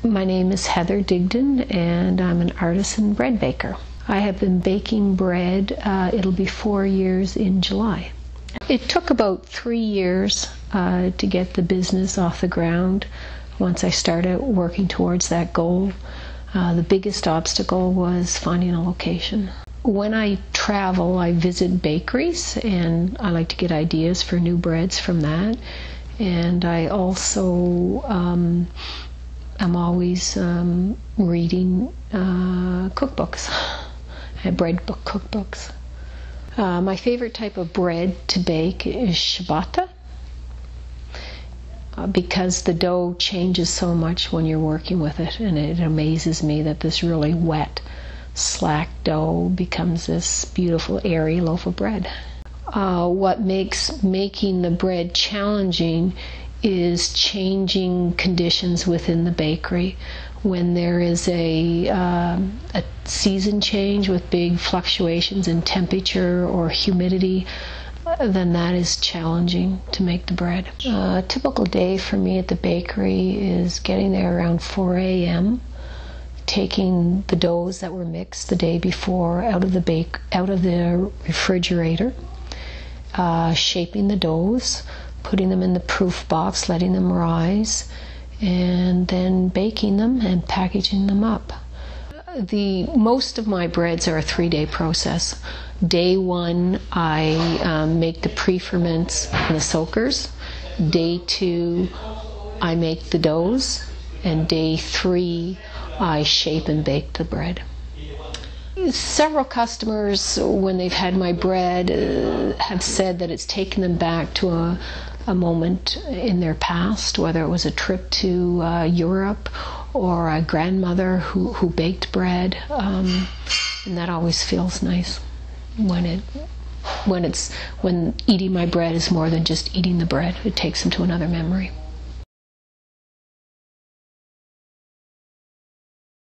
My name is Heather Digdon, and I'm an artisan bread baker. I have been baking bread, it'll be 4 years in July. It took about 3 years to get the business off the ground once I started working towards that goal. The biggest obstacle was finding a location. When I travel, I visit bakeries, and I like to get ideas for new breads from that. And I also I'm always reading cookbooks, bread book cookbooks. My favorite type of bread to bake is ciabatta, because the dough changes so much when you're working with it, and it amazes me that this really wet, slack dough becomes this beautiful, airy loaf of bread. What makes making the bread challenging is changing conditions within the bakery. When there is a season change with big fluctuations in temperature or humidity, then that is challenging to make the bread. A typical day for me at the bakery is getting there around 4 a.m., taking the doughs that were mixed the day before out of the refrigerator, shaping the doughs, putting them in the proof box, letting them rise, and then baking them and packaging them up. Most of my breads are a 3-day process. Day 1, I make the pre-ferments and the soakers. Day 2, I make the doughs. And day 3, I shape and bake the bread. Several customers, when they've had my bread, have said that it's taken them back to a moment in their past, whether it was a trip to Europe or a grandmother who baked bread, and that always feels nice when eating my bread is more than just eating the bread. It takes them to another memory.